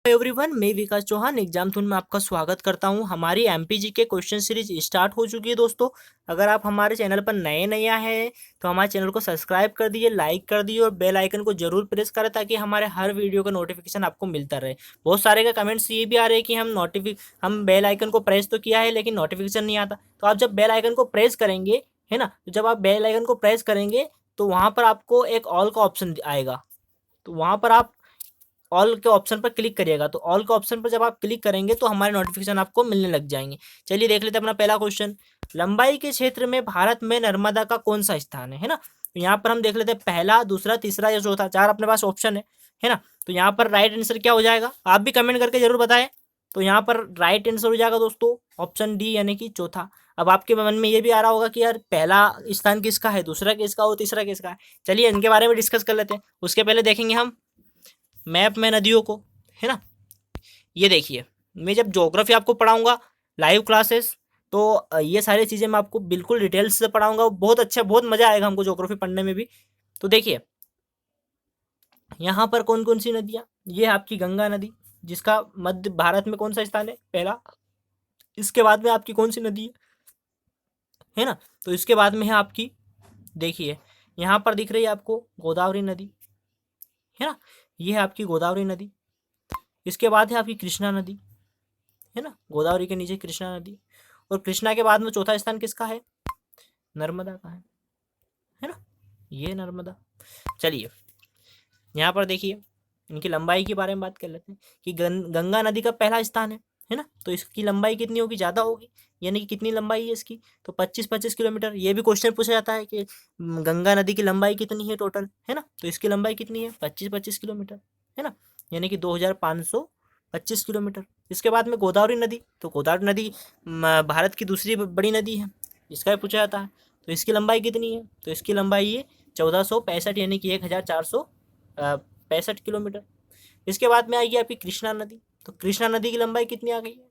Everyone, मैं विकास Chauhan exam थून में आपका स्वागत करता हूं। हमारी एमपीजी के क्वेश्चन सीरीज स्टार्ट हो चुकी है दोस्तों। अगर आप हमारे चैनल पर नए आए हैं तो हमारे चैनल को सब्सक्राइब कर दीजिए, लाइक कर दीजिए और बेल आइकन को जरूर प्रेस करें ताकि हमारे हर वीडियो का नोटिफिकेशन आपको मिलता रहे। बहुत सारे का कमेंट्स ये भी आ रहे हैं कि हम बेल आइकन को प्रेस तो किया है लेकिन नोटिफिकेशन नहीं आता। तो आप जब बेल आइकन को प्रेस करेंगे, है ना, तो जब आप बेल आइकन को प्रेस करेंगे तो वहाँ पर आपको एक ऑल का ऑप्शन आएगा। तो वहाँ पर आप ऑल के ऑप्शन पर क्लिक करिएगा। तो ऑल के ऑप्शन पर जब आप क्लिक करेंगे तो हमारे नोटिफिकेशन आपको मिलने लग जाएंगे। चलिए देख लेते हैं अपना पहला क्वेश्चन। लंबाई के क्षेत्र में भारत में नर्मदा का कौन सा स्थान है ना। तो यहाँ पर हम देख लेते हैं पहला, दूसरा, तीसरा या चौथा। चार अपने पास ऑप्शन है ना। तो यहाँ पर राइट आंसर क्या हो जाएगा, आप भी कमेंट करके जरूर बताएं। तो यहाँ पर राइट आंसर हो जाएगा दोस्तों ऑप्शन डी यानी कि चौथा। अब आपके मन में ये भी आ रहा होगा कि यार पहला स्थान किसका है, दूसरा किसका और तीसरा किसका है। चलिए इनके बारे में डिस्कस कर लेते हैं। उसके पहले देखेंगे हम मैप में नदियों को, है ना। ये देखिए, मैं जब ज्योग्राफी आपको पढ़ाऊंगा लाइव क्लासेस, तो ये सारी चीज़ें मैं आपको बिल्कुल डिटेल्स से पढ़ाऊंगा। बहुत अच्छा, बहुत मज़ा आएगा हमको ज्योग्राफी पढ़ने में भी। तो देखिए यहाँ पर कौन कौन सी नदियाँ, ये है आपकी गंगा नदी जिसका मध्य भारत में कौन सा स्थान है, पहला। इसके बाद में आपकी कौन सी नदी है ना। तो इसके बाद में है आपकी, देखिए यहाँ पर दिख रही है आपको गोदावरी नदी, है ना। ये है आपकी गोदावरी नदी। इसके बाद है आपकी कृष्णा नदी, है ना। गोदावरी के नीचे कृष्णा नदी। और कृष्णा के बाद में चौथा स्थान किसका है, नर्मदा का है ना। ये नर्मदा। चलिए यहाँ पर देखिए इनकी लंबाई के बारे में बात कर लेते हैं कि गंगा नदी का पहला स्थान है ना। तो इसकी लंबाई कितनी होगी, ज़्यादा होगी, यानी कि कितनी लंबाई है इसकी, तो 25 किलोमीटर। ये भी क्वेश्चन पूछा जाता है कि गंगा नदी की लंबाई कितनी है टोटल, है ना। तो इसकी लंबाई कितनी है, 25 किलोमीटर, है ना, यानी कि 2525 किलोमीटर। इसके बाद में गोदावरी नदी, तो गोदावरी नदी भारत की दूसरी बड़ी नदी है, इसका भी पूछा जाता है। तो इसकी लंबाई कितनी है, तो इसकी लंबाई है 1465 यानी कि 1465 किलोमीटर। इसके बाद में आएगी आपकी कृष्णा नदी। तो कृष्णा नदी की लंबाई कितनी आ गई है,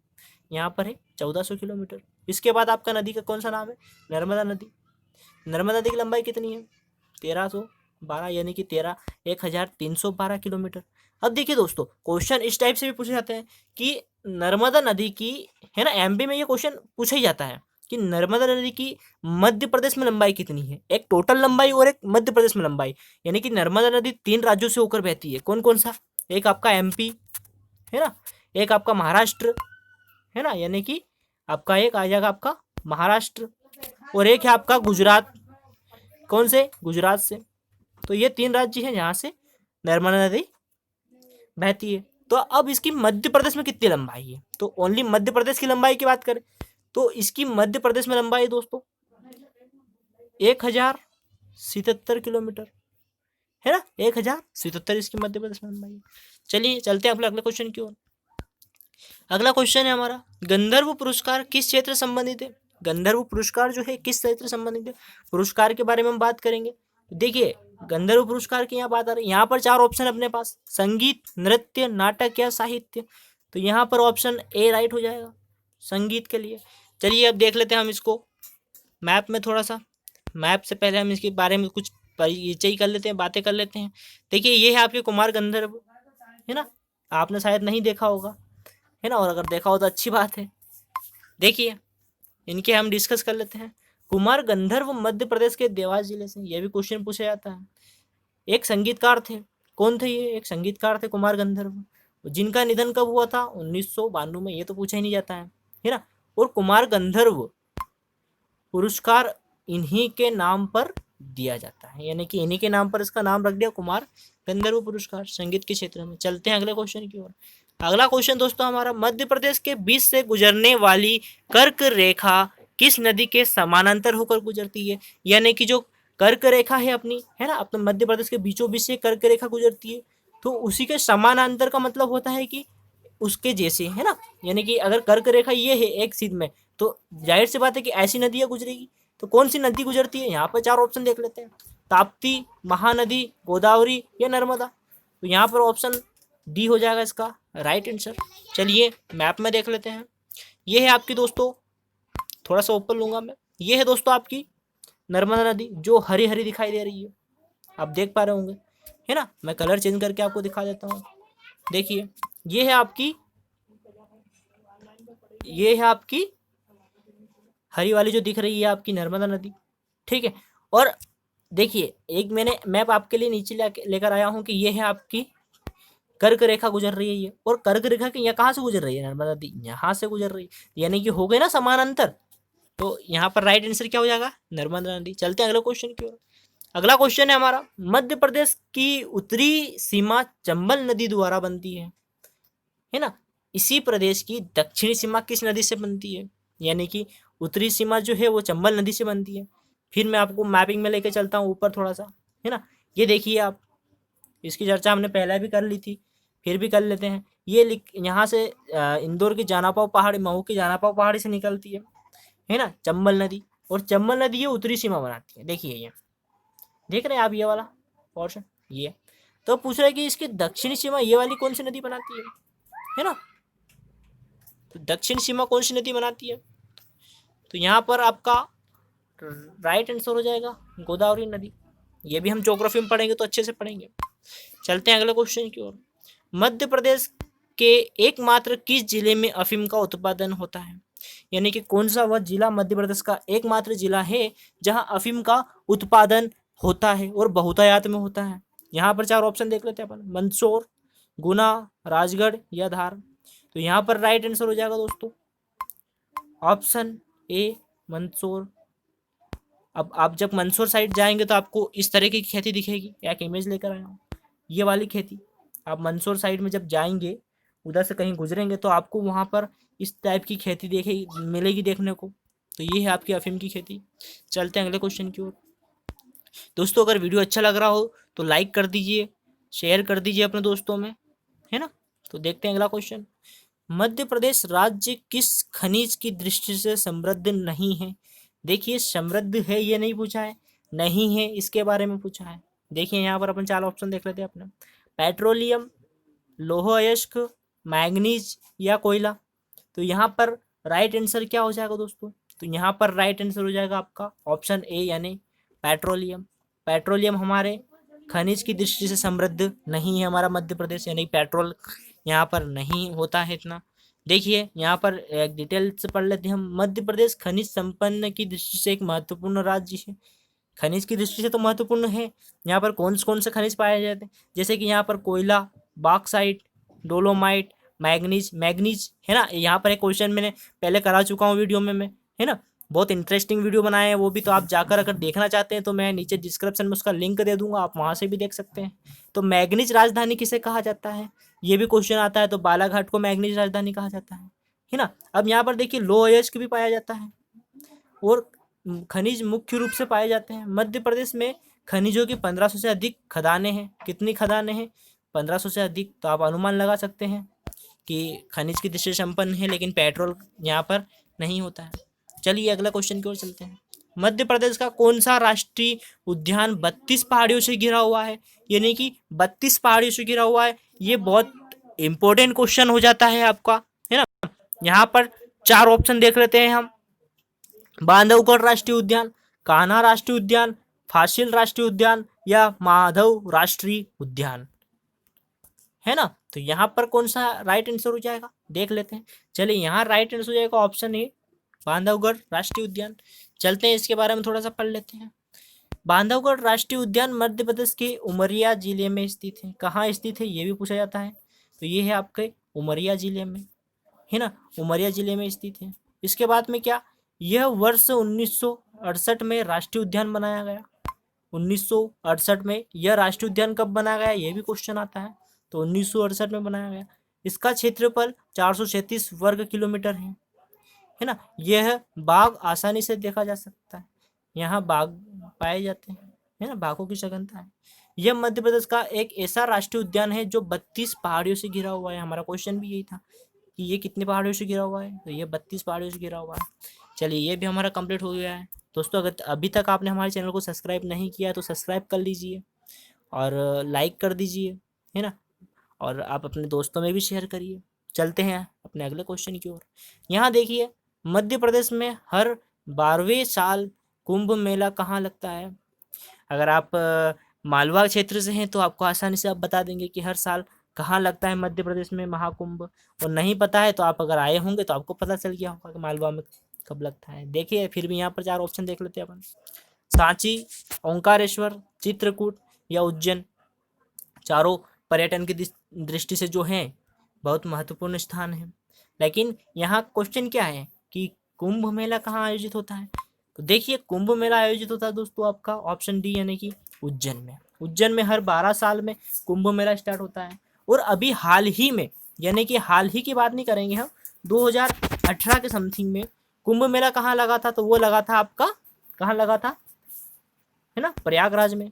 यहाँ पर है 1400 किलोमीटर। इसके बाद आपका नदी का कौन सा नाम है, नर्मदा नदी। नर्मदा नदी की लंबाई कितनी है, 1312 यानी कि 1312 किलोमीटर। अब देखिए दोस्तों, क्वेश्चन इस टाइप से भी पूछे जाते हैं कि नर्मदा नदी की, है ना, एमपी में ये क्वेश्चन पूछा ही जाता है कि नर्मदा नदी की मध्य प्रदेश में लंबाई कितनी है। एक टोटल लंबाई और एक मध्य प्रदेश में लंबाई, यानी कि नर्मदा नदी 3 राज्यों से होकर बहती है। कौन कौन सा, एक आपका एमपी, है ना, एक आपका महाराष्ट्र, है ना, यानी कि आपका एक आ जाएगा आपका महाराष्ट्र, और एक है आपका गुजरात। कौन से, गुजरात से। तो ये 3 राज्य हैं जहाँ से नर्मदा नदी बहती है। तो अब इसकी मध्य प्रदेश में कितनी लंबाई है, तो ओनली मध्य प्रदेश की लंबाई की बात करें तो इसकी मध्य प्रदेश में लंबाई दोस्तों 1077 किलोमीटर, है ना। 1077 इसकी मध्य प्रदेश में लंबाई है। चलिए चलते हैं अगले क्वेश्चन की ओर। अगला क्वेश्चन है हमारा, गंधर्व पुरस्कार किस क्षेत्र से संबंधित है। गंधर्व पुरस्कार जो है किस क्षेत्र से संबंधित है, पुरस्कार के बारे में हम बात करेंगे। देखिए गंधर्व पुरस्कार की यहाँ बात आ रही है, यहाँ पर 4 ऑप्शन अपने पास, संगीत, नृत्य, नाटक या साहित्य। तो यहाँ पर ऑप्शन ए राइट हो जाएगा संगीत के लिए। चलिए अब देख लेते हैं हम इसको मैप में थोड़ा सा। मैप से पहले हम इसके बारे में कुछ परिचय कर लेते हैं, बातें कर लेते हैं। देखिए ये है आपके कुमार गंधर्व, है ना, आपने शायद नहीं देखा होगा, है ना, और अगर देखा हो तो अच्छी बात है। देखिए इनके हम डिस्कस कर लेते हैं। कुमार गंधर्व मध्य प्रदेश के देवास जिले से, यह भी क्वेश्चन पूछा जाता है। एक संगीतकार थे, कौन थे ये, एक संगीतकार थे कुमार गंधर्व, जिनका निधन कब हुआ था, 1992 में। ये तो पूछा ही नहीं जाता है ना। और कुमार गंधर्व पुरस्कार इन्हीं के नाम पर दिया जाता है, यानी कि इन्हीं के नाम पर इसका नाम रख दिया कुमार गंधर्व पुरस्कार संगीत के क्षेत्र में। चलते हैं अगले क्वेश्चन की ओर। अगला क्वेश्चन दोस्तों हमारा, मध्य प्रदेश के बीच से गुजरने वाली कर्क रेखा किस नदी के समानांतर होकर गुजरती है। यानी कि जो कर्क रेखा है अपनी, है ना, अपने मध्य प्रदेश के बीचों बीच से कर्क रेखा गुजरती है, तो उसी के समानांतर का मतलब होता है कि उसके जैसे, है ना। यानी कि अगर कर्क रेखा ये है एक सीध में, तो जाहिर सी बात है कि ऐसी नदियाँ गुजरेगी। तो कौन सी नदी गुजरती है, यहाँ पर 4 ऑप्शन देख लेते हैं, ताप्ती, महानदी, गोदावरी या नर्मदा। तो यहाँ पर ऑप्शन डी हो जाएगा इसका राइट आंसर। चलिए मैप में देख लेते हैं। ये है आपकी दोस्तों, थोड़ा सा ऊपर लूंगा मैं, ये है दोस्तों आपकी नर्मदा नदी जो हरी हरी दिखाई दे रही है, आप देख पा रहे होंगे, है ना। मैं कलर चेंज करके आपको दिखा देता हूँ। देखिए ये है आपकी, ये है आपकी हरी वाली जो दिख रही है आपकी नर्मदा नदी, ठीक है। और देखिए एक मैंने मैप आपके लिए नीचे लेकर आया हूँ कि ये है आपकी कर्क रेखा गुजर रही है ये, और कर्क रेखा की यहाँ कहाँ से गुजर रही है, नर्मदा नदी यहाँ से गुजर रही है, यानी कि हो गए ना समानांतर। तो यहाँ पर राइट आंसर क्या हो जाएगा, नर्मदा नदी। चलते हैं अगले क्वेश्चन की ओर। अगला क्वेश्चन है हमारा, मध्य प्रदेश की उत्तरी सीमा चंबल नदी द्वारा बनती है ना। इसी प्रदेश की दक्षिणी सीमा किस नदी से बनती है, यानी कि उत्तरी सीमा जो है वो चंबल नदी से बनती है। फिर मैं आपको मैपिंग में लेके चलता हूँ ऊपर थोड़ा सा, है ना। ये देखिए आप, इसकी चर्चा हमने पहले भी कर ली थी, फिर भी कर लेते हैं। ये यहाँ से इंदौर की जानापाव पहाड़ी, मऊ की जानापाव पहाड़ी से निकलती है ना चंबल नदी, और चंबल नदी ये उत्तरी सीमा बनाती है। देखिए ये देख रहे हैं आप, ये वाला पोर्शन ये। तो पूछ रहे हैं कि इसकी दक्षिणी सीमा ये वाली कौन सी नदी बनाती है ना। तो दक्षिण सीमा कौन सी नदी बनाती है, तो यहाँ पर आपका राइट आंसर हो जाएगा गोदावरी नदी। ये भी हम ज्योग्राफी में पढ़ेंगे तो अच्छे से पढ़ेंगे। चलते हैं अगले क्वेश्चन की ओर। मध्य प्रदेश के एकमात्र किस जिले में अफीम का उत्पादन होता है, यानी कि कौन सा वह जिला मध्य प्रदेश का एकमात्र जिला है जहां अफीम का उत्पादन होता है और बहुतायत में होता है। यहाँ पर चार ऑप्शन देख लेते हैं अपन, मंदसौर, गुना, राजगढ़ या धार। तो यहाँ पर राइट आंसर हो जाएगा दोस्तों ऑप्शन ए मंदसौर। अब आप जब मंदसौर साइड जाएंगे तो आपको इस तरह की खेती दिखेगी, एक इमेज लेकर आया हूँ, ये वाली खेती। आप मंदसौर साइड में जब जाएंगे, उधर से कहीं गुजरेंगे तो आपको वहाँ पर इस टाइप की खेती देखेगी, मिलेगी देखने को। तो ये है आपकी अफीम की खेती। चलते हैं अगले क्वेश्चन की ओर। दोस्तों अगर वीडियो अच्छा लग रहा हो तो लाइक कर दीजिए, शेयर कर दीजिए अपने दोस्तों में, है ना। तो देखते हैं अगला क्वेश्चन। मध्य प्रदेश राज्य किस खनिज की दृष्टि से समृद्ध नहीं है। देखिए समृद्ध है ये नहीं पूछा है, नहीं है इसके बारे में पूछा है। देखिए यहाँ पर अपन चार ऑप्शन देख लेते हैं अपने, पेट्रोलियम, लोह अयस्क, मैग्नीज या कोयला। तो यहाँ पर राइट आंसर क्या हो जाएगा दोस्तों, तो यहाँ पर राइट आंसर हो जाएगा आपका ऑप्शन ए यानी पेट्रोलियम। पेट्रोलियम हमारे खनिज की दृष्टि से समृद्ध नहीं है हमारा मध्य प्रदेश, यानी पेट्रोल यहाँ पर नहीं होता है इतना। देखिए यहाँ पर एक डिटेल से पढ़ लेते हैं हम। मध्य प्रदेश खनिज संपन्न की दृष्टि से एक महत्वपूर्ण राज्य है। खनिज की दृष्टि से तो महत्वपूर्ण है। यहाँ पर कौन से खनिज पाए जाते हैं, जैसे कि यहाँ पर कोयला, बॉक्साइट, डोलोमाइट, मैग्नीज। मैग्नीज है ना, यहाँ पर एक क्वेश्चन मैंने पहले करा चुका हूँ वीडियो में मैं, है ना। बहुत इंटरेस्टिंग वीडियो बनाए हैं वो भी, तो आप जाकर अगर देखना चाहते हैं तो मैं नीचे डिस्क्रिप्शन में उसका लिंक दे दूंगा, आप वहाँ से भी देख सकते हैं। तो मैग्नीज राजधानी किसे कहा जाता है, ये भी क्वेश्चन आता है। तो बालाघाट को मैग्नीज राजधानी कहा जाता है ना। अब यहाँ पर देखिए लोह अयस्क भी पाया जाता है, और खनिज मुख्य रूप से पाए जाते हैं मध्य प्रदेश में। खनिजों की 1500 से अधिक खदानें हैं। कितनी खदानें हैं, 1500 से अधिक। तो आप अनुमान लगा सकते हैं कि खनिज की दृष्टि संपन्न है, लेकिन पेट्रोल यहाँ पर नहीं होता है। चलिए अगला क्वेश्चन की ओर चलते हैं। मध्य प्रदेश का कौन सा राष्ट्रीय उद्यान 32 पहाड़ियों से घिरा हुआ है, यानी कि 32 पहाड़ियों से घिरा हुआ है। ये बहुत इंपॉर्टेंट क्वेश्चन हो जाता है आपका, है ना। यहाँ पर चार ऑप्शन देख लेते हैं हम, बांधवगढ़ राष्ट्रीय उद्यान, कान्हा राष्ट्रीय उद्यान, फासिल राष्ट्रीय उद्यान या माधव राष्ट्रीय उद्यान, है ना। तो यहाँ पर कौन सा राइट आंसर हो जाएगा देख लेते हैं। चलिए यहाँ राइट आंसर हो जाएगा ऑप्शन ए बांधवगढ़ राष्ट्रीय उद्यान। चलते हैं इसके बारे में थोड़ा सा पढ़ लेते हैं। बांधवगढ़ राष्ट्रीय उद्यान मध्य प्रदेश के उमरिया जिले में स्थित है। कहाँ स्थित है ये भी पूछा जाता है, तो ये है आपके उमरिया जिले में, है ना, उमरिया जिले में स्थित है। इसके बाद में क्या, यह वर्ष 1968 में राष्ट्रीय उद्यान बनाया गया। 1968 में यह राष्ट्रीय उद्यान कब बनाया गया, ये भी क्वेश्चन आता है। तो 1968 में बनाया गया। इसका क्षेत्रफल 437 वर्ग किलोमीटर है ना। यह बाघ आसानी से देखा जा सकता है, यहाँ बाघ पाए जाते हैं, है ना, बाघों की सघनता है। यह मध्य प्रदेश का एक ऐसा राष्ट्रीय उद्यान है जो 32 पहाड़ियों से घिरा हुआ है। हमारा क्वेश्चन भी यही था कि ये कितने पहाड़ियों से घिरा हुआ है, तो ये 32 पहाड़ियों से घिरा हुआ है। चलिए ये भी हमारा कंप्लीट हो गया है। दोस्तों अगर अभी तक आपने हमारे चैनल को सब्सक्राइब नहीं किया तो सब्सक्राइब कर लीजिए और लाइक कर दीजिए, है ना, और आप अपने दोस्तों में भी शेयर करिए। चलते हैं अपने अगले क्वेश्चन की ओर। यहाँ देखिए, मध्य प्रदेश में हर 12वें साल कुंभ मेला कहाँ लगता है। अगर आप मालवा क्षेत्र से हैं तो आपको आसानी से आप बता देंगे कि हर साल कहाँ लगता है मध्य प्रदेश में महाकुंभ, और नहीं पता है तो आप अगर आए होंगे तो आपको पता चल गया होगा कि मालवा में कब लगता है। देखिए फिर भी यहाँ पर 4 ऑप्शन देख लेते हैं अपन। सांची, ओंकारेश्वर, चित्रकूट या उज्जैन। चारों पर्यटन की दृष्टि से जो है बहुत महत्वपूर्ण स्थान है। लेकिन यहाँ क्वेश्चन क्या है कि कुंभ मेला कहाँ आयोजित होता है। तो देखिए कुंभ मेला आयोजित होता है दोस्तों आपका ऑप्शन डी यानी कि उज्जैन में। उज्जैन में हर 12 साल में कुंभ मेला स्टार्ट होता है। और अभी हाल ही में, यानी कि हाल ही की बात नहीं करेंगे हम, 2018 के समथिंग में कुंभ मेला कहाँ लगा था, तो वो लगा था आपका, कहाँ लगा था, है ना, प्रयागराज में।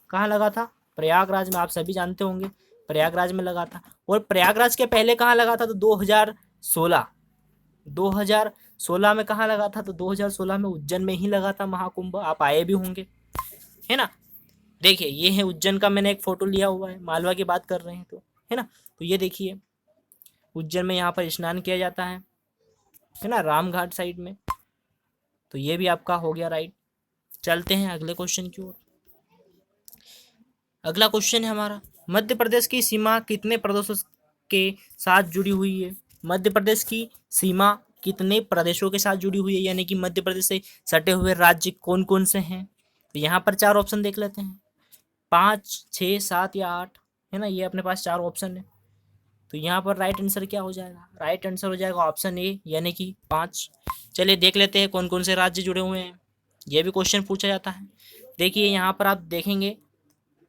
कहाँ लगा था, प्रयागराज में। आप सभी जानते होंगे प्रयागराज में लगा था। और प्रयागराज के पहले कहाँ लगा था, तो 2016 में कहाँ लगा था, तो 2016 में उज्जैन में ही लगा था महाकुंभ। आप आए भी होंगे, है ना। देखिए ये है उज्जैन का, मैंने एक फोटो लिया हुआ है, मालवा की बात कर रहे हैं तो, है ना। तो ये देखिए उज्जैन में यहाँ पर स्नान किया जाता है ना, रामघाट साइड में। तो ये भी आपका हो गया राइट। चलते हैं अगले क्वेश्चन की ओर। अगला क्वेश्चन है हमारा, मध्य प्रदेश की सीमा कितने प्रदेशों के साथ जुड़ी हुई है। मध्य प्रदेश की सीमा कितने प्रदेशों के साथ जुड़ी हुई है, यानी कि मध्य प्रदेश से सटे हुए राज्य कौन कौन से हैं। तो यहाँ पर 4 ऑप्शन देख लेते हैं, 5, 6, 7 या 8, है ना। ये अपने पास 4 ऑप्शन है। तो यहाँ पर राइट आंसर क्या हो जाएगा, राइट आंसर हो जाएगा ऑप्शन ए यानी कि 5। चलिए देख लेते हैं कौन कौन से राज्य जुड़े हुए हैं, ये भी क्वेश्चन पूछा जाता है। देखिए यहाँ पर आप देखेंगे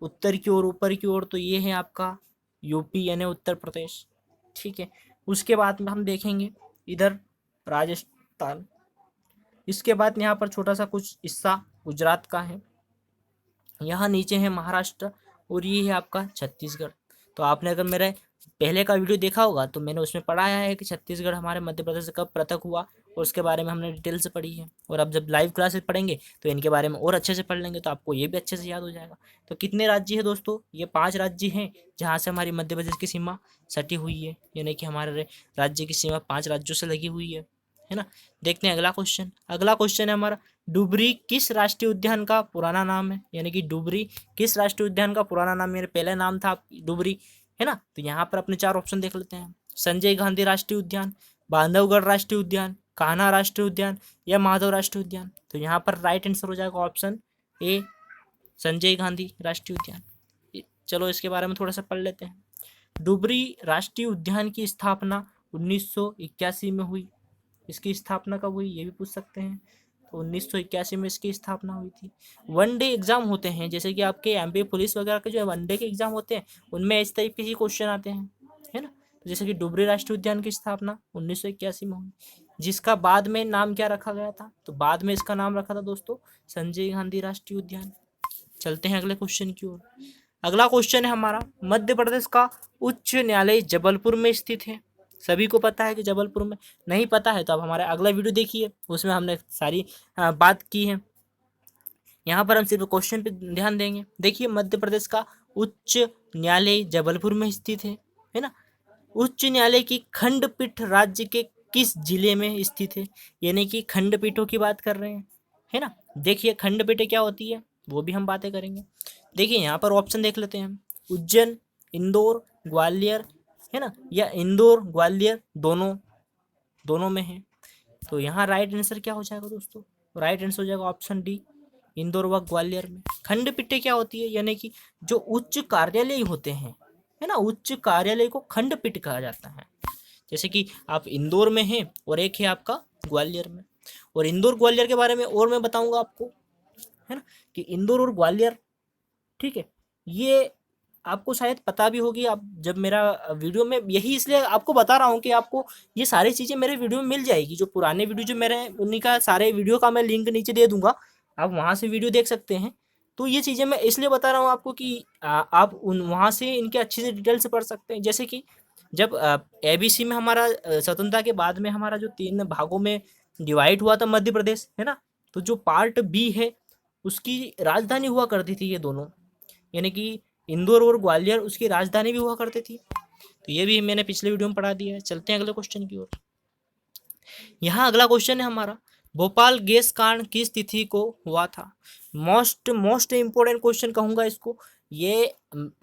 उत्तर की ओर, ऊपर की ओर, तो ये है आपका यूपी यानी उत्तर प्रदेश, ठीक है। उसके बाद में हम देखेंगे इधर राजस्थान। इसके बाद यहाँ पर छोटा सा कुछ हिस्सा गुजरात का है। यहाँ नीचे है महाराष्ट्र, और ये है आपका छत्तीसगढ़। तो आपने अगर मेरे पहले का वीडियो देखा होगा तो मैंने उसमें पढ़ाया है कि छत्तीसगढ़ हमारे मध्य प्रदेश से कब पृथक हुआ, और उसके बारे में हमने डिटेल से पढ़ी है। और अब जब लाइव क्लासेस पढ़ेंगे तो इनके बारे में और अच्छे से पढ़ लेंगे, तो आपको ये भी अच्छे से याद हो जाएगा। तो कितने राज्य है दोस्तों, ये 5 राज्य हैं जहाँ से हमारी मध्य प्रदेश की सीमा सटी हुई है, यानी कि हमारे राज्य की सीमा 5 राज्यों से लगी हुई है ना। देखते हैं अगला क्वेश्चन। अगला क्वेश्चन है हमारा, डुबरी किस राष्ट्रीय उद्यान का पुराना नाम है, यानी कि डुबरी किस राष्ट्रीय उद्यान का पुराना नाम, मेरे पहला नाम था डुबरी, है ना। तो यहाँ पर अपने 4 ऑप्शन देख लेते हैं, संजय गांधी राष्ट्रीय उद्यान, बांधवगढ़ राष्ट्रीय उद्यान, कान्हा राष्ट्रीय उद्यान या माधव राष्ट्रीय उद्यान। तो यहाँ पर राइट आंसर हो जाएगा ऑप्शन ए, संजय गांधी राष्ट्रीय उद्यान। चलो इसके बारे में थोड़ा सा पढ़ लेते हैं। डुबरी राष्ट्रीय उद्यान की स्थापना 1981 में हुई। इसकी स्थापना कब हुई ये भी पूछ सकते हैं। तो 1981 में इसकी स्थापना हुई थी। वनडे एग्जाम होते हैं, जैसे कि आपके एमपी पुलिस वगैरह के जो वनडे के एग्जाम होते हैं उनमें इस टाइप के ही क्वेश्चन आते हैं, है ना। तो जैसे कि डुबरी राष्ट्रीय उद्यान की स्थापना 1981 में हुई, जिसका बाद में नाम क्या रखा गया था, तो बाद में इसका नाम रखा था दोस्तों संजय गांधी राष्ट्रीय उद्यान। चलते हैं अगले क्वेश्चन की ओर। अगला क्वेश्चन है हमारा, मध्य प्रदेश का उच्च न्यायालय जबलपुर में स्थित है। सभी को पता है कि जबलपुर में, नहीं पता है तो आप हमारा अगला वीडियो देखिए, उसमें हमने सारी बात की है। यहाँ पर हम सिर्फ क्वेश्चन पे ध्यान देंगे। देखिए मध्य प्रदेश का उच्च न्यायालय जबलपुर में स्थित है ना। उच्च न्यायालय की खंडपीठ राज्य के किस जिले में स्थित है, यानी कि खंडपीठों की बात कर रहे हैं, है ना। देखिए खंडपीठें क्या होती है वो भी हम बातें करेंगे। देखिए यहाँ पर ऑप्शन देख लेते हैं हम, उज्जैन, इंदौर, ग्वालियर, है ना, या इंदौर ग्वालियर दोनों में है। तो यहाँ राइट आंसर क्या हो जाएगा दोस्तों, राइट आंसर हो जाएगा ऑप्शन डी, इंदौर व ग्वालियर में। खंडपीठें क्या होती है, यानी कि जो उच्च कार्यालय होते हैं, है ना, उच्च कार्यालय को खंडपीठ कहा जाता है। जैसे कि आप इंदौर में हैं और एक है आपका ग्वालियर में। और इंदौर ग्वालियर के बारे में और मैं बताऊंगा आपको, है ना, कि इंदौर और ग्वालियर, ठीक है, ये आपको शायद पता भी होगी। आप जब मेरा वीडियो में, यही इसलिए आपको बता रहा हूँ कि आपको ये सारी चीज़ें मेरे वीडियो में मिल जाएगी। जो पुराने वीडियो जो मेरे, उन्हीं का सारे वीडियो का मैं लिंक नीचे दे दूंगा, आप वहाँ से वीडियो देख सकते हैं। तो ये चीज़ें मैं इसलिए बता रहा हूँ आपको कि आप उन वहाँ से इनके अच्छे से डिटेल से पढ़ सकते हैं। जैसे कि जब एबीसी में हमारा स्वतंत्रता के बाद में हमारा जो 3 भागों में डिवाइड हुआ था मध्य प्रदेश, है ना, तो जो पार्ट बी है उसकी राजधानी हुआ करती थी ये दोनों, यानी कि इंदौर और ग्वालियर उसकी राजधानी भी हुआ करती थी। तो ये भी मैंने पिछले वीडियो में पढ़ा दिया है। चलते हैं अगले क्वेश्चन की ओर। यहाँ अगला क्वेश्चन है हमारा, भोपाल गैस कांड किस तिथि को हुआ था। मोस्ट इंपोर्टेंट क्वेश्चन कहूँगा इसको। ये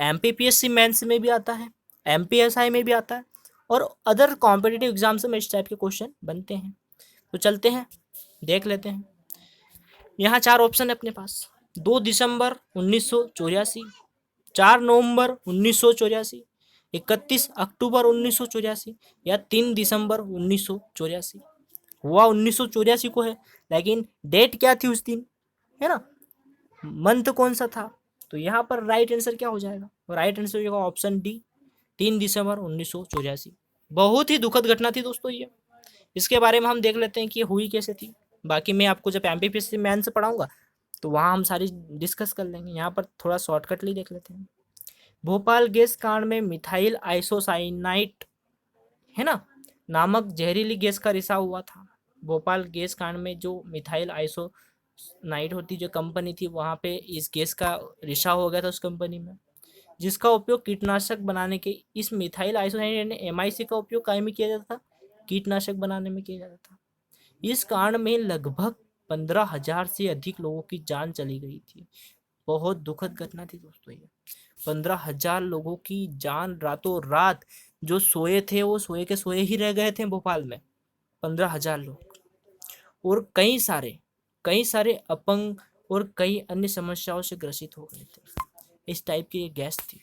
एमपीपीएससी मेंस में भी आता है MPSI में भी आता है और अदर कॉम्पिटिटिव एग्जाम्स में इस टाइप के क्वेश्चन बनते हैं। तो चलते हैं देख लेते हैं। यहाँ 4 ऑप्शन है अपने पास। 2 दिसंबर 1984, 4 नवंबर 1984, 31 अक्टूबर 1984 या 3 दिसंबर 1984। हुआ 1984 को है, लेकिन डेट क्या थी उस दिन, है ना, मंथ कौन सा था। तो यहाँ पर राइट आंसर क्या हो जाएगा, राइट आंसर हो जाएगा ऑप्शन डी, 3 दिसंबर 1984। बहुत ही दुखद घटना थी दोस्तों ये। इसके बारे में हम देख लेते हैं कि ये हुई कैसे थी। बाकी मैं आपको जब MPPSC मेंस से पढ़ाऊंगा तो वहाँ हम सारी डिस्कस कर लेंगे। यहाँ पर थोड़ा शॉर्टकटली देख लेते हैं। भोपाल गैस कांड में मिथाइल आइसोसाइनाइट, है ना, नामक जहरीली गैस का रिसाव हुआ था। भोपाल गैस कांड में जो मिथाइल आइसोनाइट होती जो कंपनी थी, वहाँ पे इस गैस का रिसाव हो गया था उस कंपनी में, जिसका उपयोग कीटनाशक बनाने के, इस मिथाइल आइसोसाइनाइट MIC का उपयोग काय में किया जाता था, कीटनाशक बनाने में किया जाता था। इस कांड में लगभग 15,000 से अधिक लोगों की जान चली गई थी। बहुत दुखद घटना थी दोस्तों ये। 15,000 लोगों की जान रातों रात, जो सोए थे वो सोए के सोए ही रह गए थे भोपाल में, 15,000 लोग। और कई सारे अपंग और कई अन्य समस्याओं से ग्रसित हो गए थे। इस टाइप की ये गैस थी।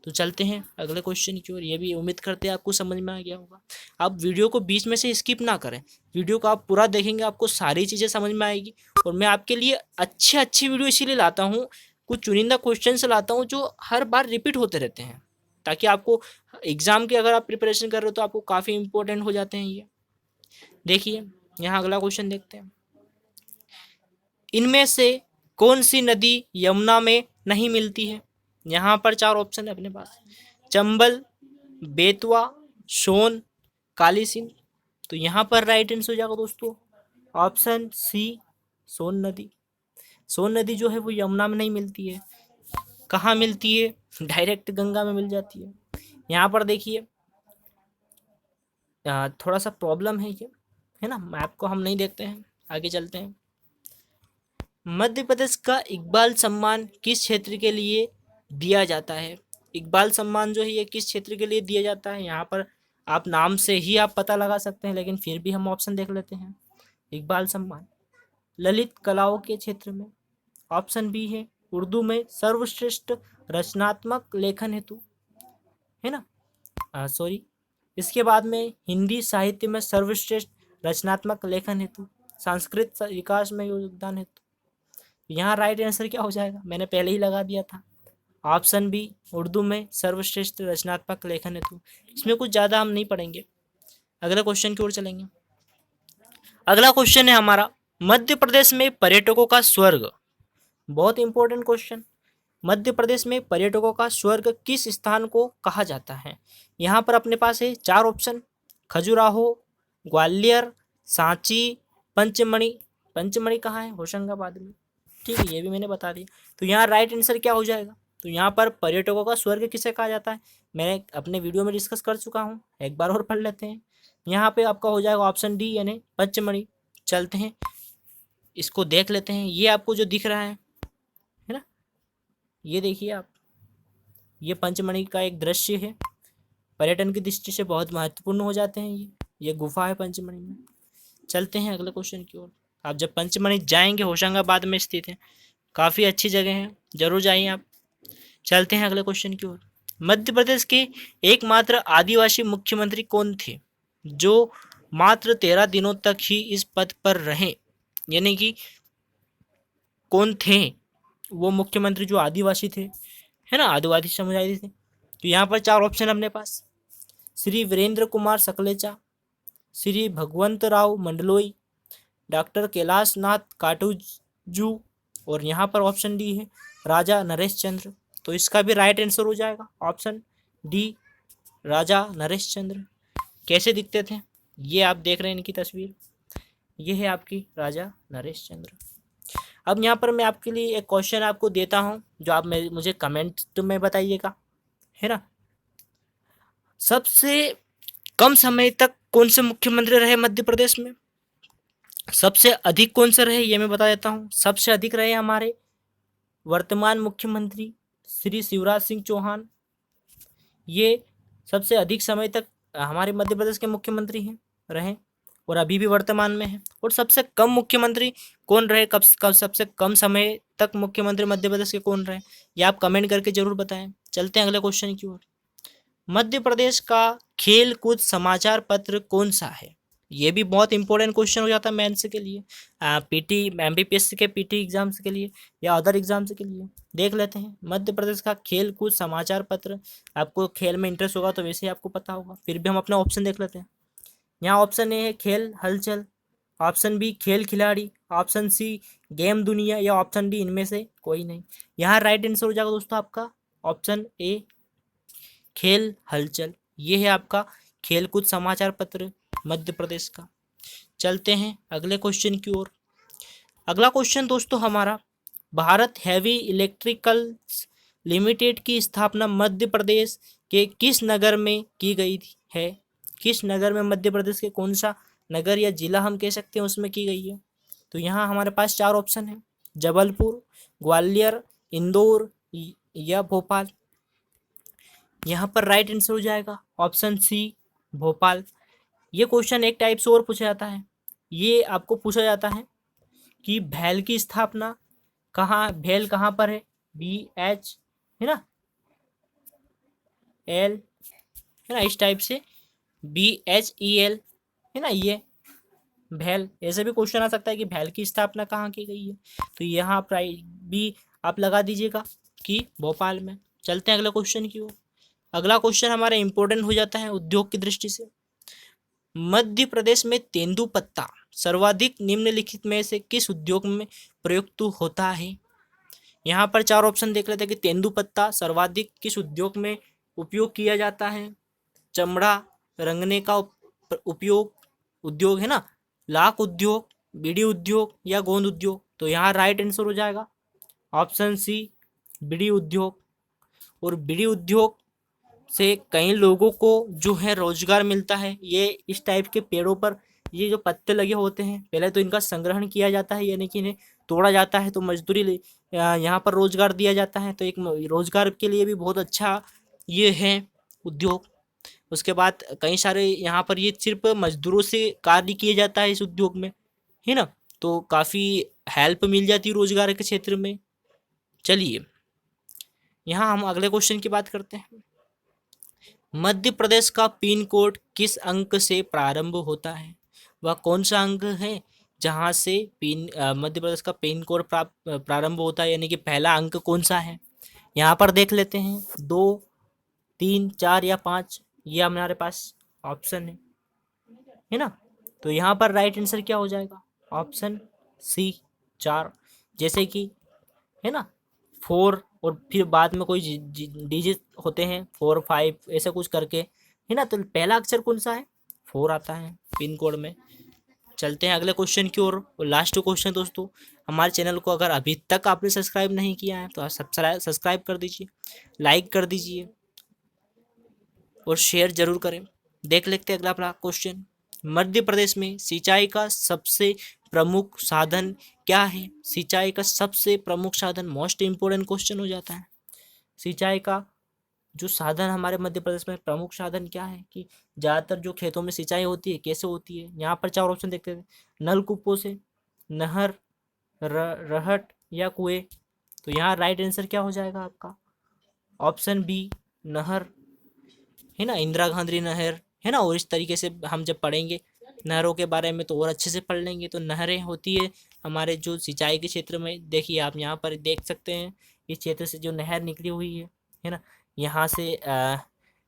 तो चलते हैं अगले क्वेश्चन की ओर। ये भी उम्मीद करते हैं आपको समझ में आ गया होगा। आप वीडियो को बीच में से स्किप ना करें, वीडियो को आप पूरा देखेंगे, आपको सारी चीज़ें समझ में आएगी। और मैं आपके लिए अच्छी वीडियो इसीलिए लाता हूँ, कुछ चुनिंदा क्वेश्चन से लाता हूँ जो हर बार रिपीट होते रहते हैं, ताकि आपको एग्जाम की अगर आप प्रिपरेशन कर रहे हो तो आपको काफ़ी इंपॉर्टेंट हो जाते हैं ये। देखिए यहाँ अगला क्वेश्चन देखते हैं। इनमें से कौन सी नदी यमुना में नहीं मिलती है। यहाँ पर 4 ऑप्शन है अपने पास। चंबल, बेतवा, सोन, काली सिंध। तो यहाँ पर राइट आंसर हो जाएगा दोस्तों ऑप्शन सी, सोन नदी। सोन नदी जो है वो यमुना में नहीं मिलती है। कहाँ मिलती है, डायरेक्ट गंगा में मिल जाती है। यहाँ पर देखिए थोड़ा सा प्रॉब्लम है ये, है ना, मैप को हम नहीं देखते हैं। आगे चलते हैं। मध्य प्रदेश का इकबाल सम्मान किस क्षेत्र के लिए दिया जाता है। इकबाल सम्मान जो है ये किस क्षेत्र के लिए दिया जाता है। यहाँ पर आप नाम से ही आप पता लगा सकते हैं, लेकिन फिर भी हम ऑप्शन देख लेते हैं। इकबाल सम्मान ललित कलाओं के क्षेत्र में। ऑप्शन बी है उर्दू में सर्वश्रेष्ठ रचनात्मक लेखन हेतु, है ना, सॉरी, इसके बाद में हिंदी साहित्य में सर्वश्रेष्ठ रचनात्मक लेखन हेतु, संस्कृत विकास में योगदान हेतु। यहाँ राइट आंसर क्या हो जाएगा, मैंने पहले ही लगा दिया था, ऑप्शन बी, उर्दू में सर्वश्रेष्ठ रचनात्मक लेखन हेतु। इसमें कुछ ज़्यादा हम नहीं पढ़ेंगे, अगले क्वेश्चन की ओर चलेंगे। अगला क्वेश्चन है हमारा, मध्य प्रदेश में पर्यटकों का स्वर्ग। बहुत इंपॉर्टेंट क्वेश्चन। मध्य प्रदेश में पर्यटकों का स्वर्ग किस स्थान को कहा जाता है। यहाँ पर अपने पास है 4 ऑप्शन। खजुराहो, ग्वालियर, सांची, पंचमढ़ी। पंचमढ़ी कहाँ है, होशंगाबाद में। ठीक है, ये भी मैंने बता दिया। तो यहाँ राइट आंसर क्या हो जाएगा, तो यहाँ पर पर्यटकों का स्वर्ग किसे कहा जाता है, मैंने अपने वीडियो में डिस्कस कर चुका हूँ, एक बार और पढ़ लेते हैं। यहाँ पे आपका हो जाएगा ऑप्शन डी यानी पंचमढ़ी। चलते हैं इसको देख लेते हैं। ये आपको जो दिख रहा है ना, ये देखिए आप, ये पंचमढ़ी का एक दृश्य है, पर्यटन की दृष्टि से बहुत महत्वपूर्ण हो जाते हैं ये गुफा है पंचमढ़ी में। चलते हैं अगले क्वेश्चन की ओर। आप जब पंचमढ़ी जाएंगे, होशंगाबाद में स्थित है, काफ़ी अच्छी जगह है, जरूर जाइए आप। चलते हैं अगले क्वेश्चन की ओर। मध्य प्रदेश के एकमात्र आदिवासी मुख्यमंत्री कौन थे जो मात्र 13 दिनों तक ही इस पद पर रहे, यानी कि कौन थे वो मुख्यमंत्री जो आदिवासी थे, है ना, आदिवासी समुदाय थे। तो यहाँ पर 4 ऑप्शन अपने पास। श्री वीरेंद्र कुमार सकलेचा, श्री भगवंत राव मंडलोई, डॉक्टर कैलाश नाथ काटूजू, और यहाँ पर ऑप्शन डी है राजा नरेश चंद्र। तो इसका भी राइट आंसर हो जाएगा ऑप्शन डी, राजा नरेश चंद्र। कैसे दिखते थे, ये आप देख रहे हैं इनकी तस्वीर, ये है आपकी राजा नरेश चंद्र। अब यहाँ पर मैं आपके लिए एक क्वेश्चन आपको देता हूँ जो आप मुझे कमेंट में बताइएगा, है ना। सबसे कम समय तक कौन से मुख्यमंत्री रहे मध्य प्रदेश में, सबसे अधिक कौन से रहे ये मैं बता देता हूँ। सबसे अधिक रहे हमारे वर्तमान मुख्यमंत्री श्री शिवराज सिंह चौहान, ये सबसे अधिक समय तक हमारे मध्य प्रदेश के मुख्यमंत्री हैं रहे और अभी भी वर्तमान में हैं। और सबसे कम मुख्यमंत्री कौन रहे, कब कब सबसे कम समय तक मुख्यमंत्री मध्य प्रदेश के कौन रहे, ये आप कमेंट करके जरूर बताएं। चलते हैं अगले क्वेश्चन की ओर। मध्य प्रदेश का खेल कूद समाचार पत्र कौन सा है? ये भी बहुत इंपॉर्टेंट क्वेश्चन हो जाता है मेंस के लिए, पीटी एमपीपीएससी के पीटी एग्जाम्स के लिए या अदर एग्जाम्स के लिए। देख लेते हैं मध्य प्रदेश का खेल कूद समाचार पत्र। आपको खेल में इंटरेस्ट होगा तो वैसे ही आपको पता होगा, फिर भी हम अपना ऑप्शन देख लेते हैं। यहाँ ऑप्शन ए है खेल हलचल, ऑप्शन बी खेल खिलाड़ी, ऑप्शन सी गेम दुनिया या ऑप्शन डी इनमें से कोई नहीं। यहाँ राइट आंसर हो जाएगा दोस्तों आपका ऑप्शन ए खेल हलचल। ये है आपका खेल कूद समाचार पत्र मध्य प्रदेश का। चलते हैं अगले क्वेश्चन की ओर। अगला क्वेश्चन दोस्तों हमारा, भारत हैवी इलेक्ट्रिकल्स लिमिटेड की स्थापना मध्य प्रदेश के किस नगर में की गई है? किस नगर में, मध्य प्रदेश के कौन सा नगर या जिला हम कह सकते हैं उसमें की गई है? तो यहाँ हमारे पास चार ऑप्शन है, जबलपुर, ग्वालियर, इंदौर या भोपाल। यहाँ पर राइट आंसर हो जाएगा ऑप्शन सी भोपाल। ये क्वेश्चन एक टाइप से और पूछा जाता है। ये आपको पूछा जाता है कि भेल की स्थापना कहाँ, भेल कहाँ पर है? BH है ना, L है ना, इस टाइप से BHEL है ना, ये भेल। ऐसे भी क्वेश्चन आ सकता है कि भेल की स्थापना कहाँ की गई है, तो यहाँ भी आप लगा दीजिएगा कि भोपाल में। चलते हैं अगले क्वेश्चन की ओर। अगला क्वेश्चन हमारा इंपॉर्टेंट हो जाता है उद्योग की दृष्टि से। मध्य प्रदेश में तेंदुपत्ता सर्वाधिक निम्नलिखित में से किस उद्योग में प्रयुक्त होता है? यहाँ पर चार ऑप्शन देख लेते हैं कि तेंदुपत्ता सर्वाधिक किस उद्योग में उपयोग किया जाता है। चमड़ा रंगने का उपयोग उद्योग है ना, लाख उद्योग, बीड़ी उद्योग या गोंद उद्योग। तो यहाँ राइट आंसर हो जाएगा ऑप्शन सी बीड़ी उद्योग। और बीड़ी उद्योग से कई लोगों को जो है रोजगार मिलता है। ये इस टाइप के पेड़ों पर ये जो पत्ते लगे होते हैं, पहले तो इनका संग्रहण किया जाता है, यानी कि इन्हें तोड़ा जाता है, तो मजदूरी यहाँ पर रोजगार दिया जाता है। तो एक रोजगार के लिए भी बहुत अच्छा ये है उद्योग। उसके बाद कई सारे यहाँ पर ये सिर्फ मजदूरों से कार्य किया जाता है इस उद्योग में, है ना, तो काफ़ी हेल्प मिल जाती है रोजगार के क्षेत्र में। चलिए यहाँ हम अगले क्वेश्चन की बात करते हैं। मध्य प्रदेश का पिन कोड किस अंक से प्रारंभ होता है? वह कौन सा अंक है जहाँ से मध्य प्रदेश का पिन कोड प्रारंभ होता है, यानी कि पहला अंक कौन सा है? यहाँ पर देख लेते हैं 2, 3, 4 या 5। ये हमारे पास ऑप्शन है ना, तो यहाँ पर राइट आंसर क्या हो जाएगा? Option C 4। जैसे कि है ना 4 और फिर बाद में कोई डिजिट होते हैं 4, 5 ऐसा कुछ करके, है ना, तो पहला अक्षर कौन सा है? 4 आता है पिन कोड में। चलते हैं अगले क्वेश्चन की ओर। और लास्ट क्वेश्चन दोस्तों, हमारे चैनल को अगर अभी तक आपने सब्सक्राइब नहीं किया है तो आप सब्सक्राइब कर दीजिए, लाइक कर दीजिए और शेयर जरूर करें। देख लेते हैं अगला अपना क्वेश्चन। मध्य प्रदेश में सिंचाई का सबसे प्रमुख साधन क्या है? सिंचाई का सबसे प्रमुख साधन मोस्ट इंपोर्टेंट क्वेश्चन हो जाता है। सिंचाई का जो साधन हमारे मध्य प्रदेश में प्रमुख साधन क्या है, कि ज़्यादातर जो खेतों में सिंचाई होती है कैसे होती है? यहाँ पर चार ऑप्शन देखते हैं, नलकूपों से, नहर, रहट या कुएं। तो यहाँ राइट आंसर क्या हो जाएगा आपका? ऑप्शन बी नहर, है ना, इंदिरा गांधी नहर, है ना। और इस तरीके से हम जब पढ़ेंगे नहरों के बारे में तो और अच्छे से पढ़ लेंगे। तो नहरें होती है हमारे जो सिंचाई के क्षेत्र में। देखिए आप यहाँ पर देख सकते हैं इस क्षेत्र से जो नहर निकली हुई है ना, यहाँ से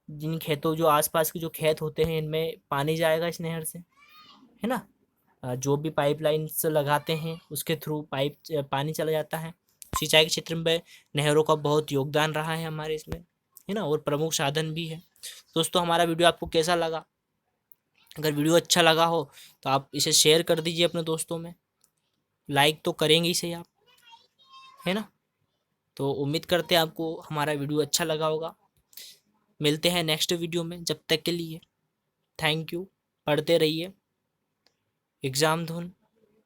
जिन खेतों जो आसपास के जो खेत होते हैं इनमें पानी जाएगा इस नहर से, है ना। जो भी पाइपलाइन से लगाते हैं उसके थ्रू पानी चला जाता है। सिंचाई के क्षेत्र में नहरों का बहुत योगदान रहा है हमारे इसमें, है ना, और प्रमुख साधन भी है। दोस्तों हमारा वीडियो आपको कैसा लगा? अगर वीडियो अच्छा लगा हो तो आप इसे शेयर कर दीजिए अपने दोस्तों में, लाइक तो करेंगे ही सही आप, है ना। तो उम्मीद करते हैं आपको हमारा वीडियो अच्छा लगा होगा। मिलते हैं नेक्स्ट वीडियो में, जब तक के लिए थैंक यू। पढ़ते रहिए। एग्ज़ाम धुन।